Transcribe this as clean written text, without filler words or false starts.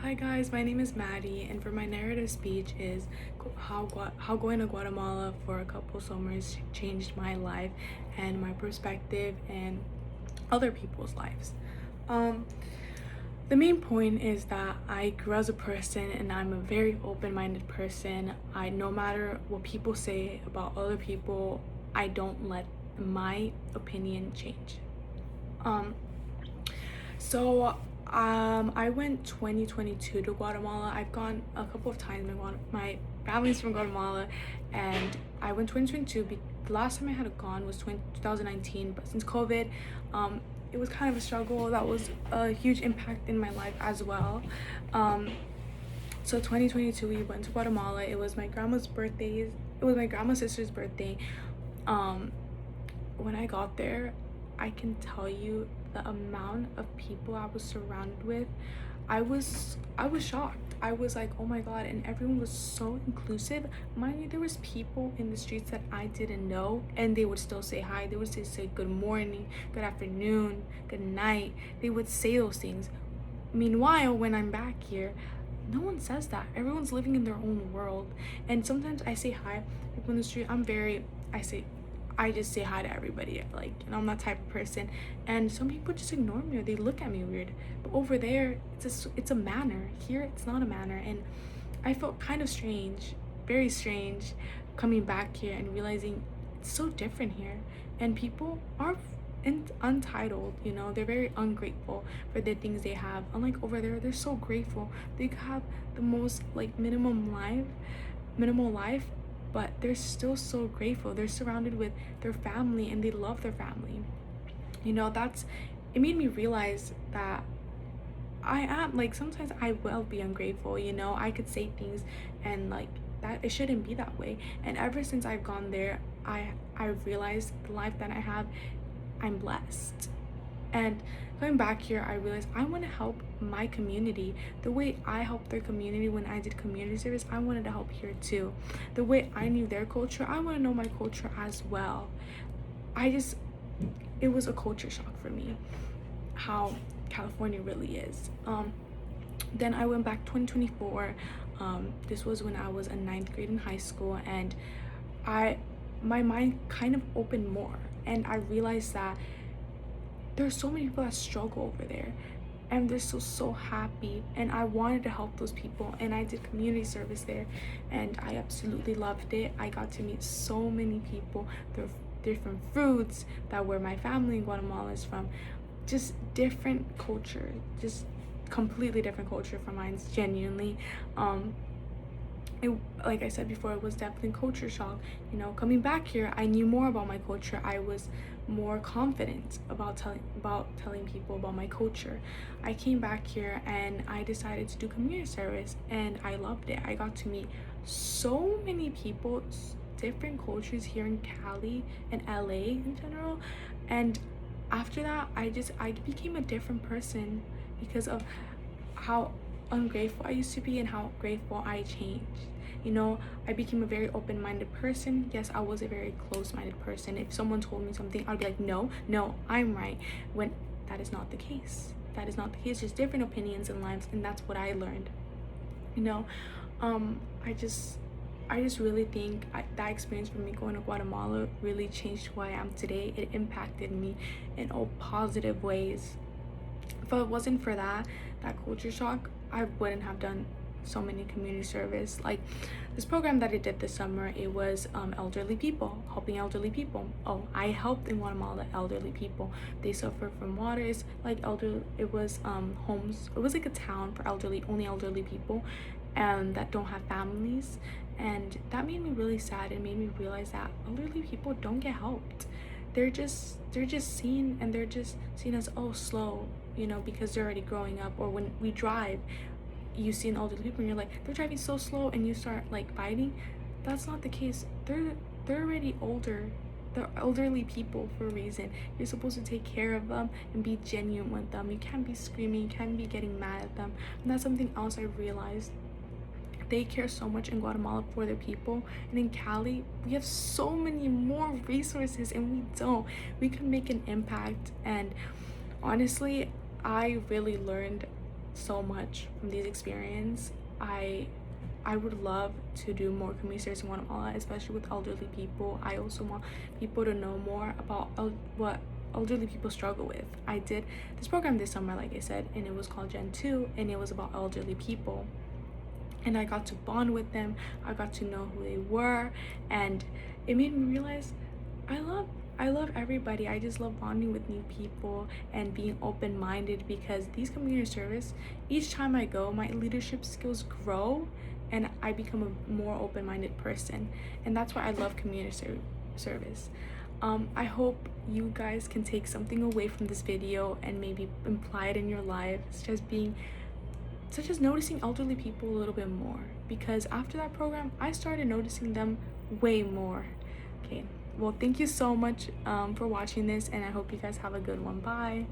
Hi guys, my name is Maddie, and for my narrative speech is how going to Guatemala for a couple summers changed my life and my perspective and other people's lives. Um, the main point is that I grew as a person and I'm a very open-minded person. No matter what people say about other people, I don't let my opinion change. Um, I went 2022 to Guatemala. I've gone a couple of times. My family's from Guatemala, and I went 2022. The last time I had gone was 2019, but since COVID, it was kind of a struggle. That was a huge impact in my life as well. So 2022, we went to Guatemala. It was my grandma's birthday. It was my grandma's sister's birthday. Um, when I got there, I can tell you the amount of people I was surrounded with. I was shocked. I was like, oh my god, and everyone was so inclusive. Mind you, there was people in the streets that I didn't know, and they would still say hi. They would say good morning, good afternoon, good night. They would say those things. Meanwhile, when I'm back here, no one says that. Everyone's living in their own world. And sometimes I say hi, like on the street. I just say hi to everybody. Like, I'm that type of person. And some people just ignore me or they look at me weird. But over there, it's a manner. Here, it's not a manner. And I felt kind of strange, very strange, coming back here and realizing it's so different here. And people are untitled, they're very ungrateful for the things they have. Unlike over there, they're so grateful. They have the most like minimal life, but they're still so grateful. They're surrounded with their family and they love their family. That's it made me realize that I am like sometimes I will be ungrateful. I could say things and like that it shouldn't be that way. And ever since I've gone there, I realized the life that I have, I'm blessed. And coming back here, I realized I want to help my community the way I helped their community when I did community service. I wanted to help here too. The way I knew their culture, I want to know my culture as well. It was a culture shock for me how California really is. Then I went back 2024. This was when I was in ninth grade in high school, and my mind kind of opened more, and I realized that there's so many people that struggle over there and they're so happy, and I wanted to help those people, and I did community service there and I absolutely loved it. I got to meet so many people. They're different fruits that where my family in Guatemala is from, just different culture, just completely different culture from mine, genuinely. It, like I said before, it was definitely culture shock. Coming back here, I knew more about my culture. I was more confident about telling people about my culture. I came back here and I decided to do community service, and I loved it. I got to meet so many people, different cultures here in Cali and LA in general. And after that, I became a different person because of how ungrateful I used to be and how grateful I changed. I became a very open-minded person. Yes, I was a very close-minded person. If someone told me something, I'd be like, no, I'm right. When that is not the case. That is not the case. Just different opinions and lives, and that's what I learned. I just really think that experience for me going to Guatemala really changed who I am today. It impacted me in all positive ways. If it wasn't for that culture shock, I wouldn't have done so many community service. Like this program that I did this summer, it was elderly people, helping elderly people. Oh, I helped in Guatemala elderly people. They suffer from water. It's like it was homes. It was like a town for only elderly people and that don't have families. And that made me really sad. It made me realize that elderly people don't get helped. They're just seen, and they're just seen as slow, because they're already growing up. Or when we drive, you see an elderly people and you're like, they're driving so slow, and you start like fighting. That's not the case. They're already older. They're elderly people for a reason. You're supposed to take care of them and be genuine with them. You can't be screaming, you can't be getting mad at them. And that's something else I realized. They care so much in Guatemala for their people, and in Cali we have so many more resources and we don't. We can make an impact. And honestly, I really learned so much from these experiences. I would love to do more community service in Guatemala, especially with elderly people. I also want people to know more about what elderly people struggle with. I did this program this summer, like I said, and it was called Gen 2, and it was about elderly people. And I got to bond with them. I got to know who they were, and it made me realize I love everybody. I just love bonding with new people and being open-minded, because these community service, each time I go, my leadership skills grow and I become a more open-minded person. And that's why I love community service. I hope you guys can take something away from this video and maybe apply it in your life, such as noticing elderly people a little bit more, because after that program I started noticing them way more. Okay, well, thank you so much for watching this, and I hope you guys have a good one. Bye.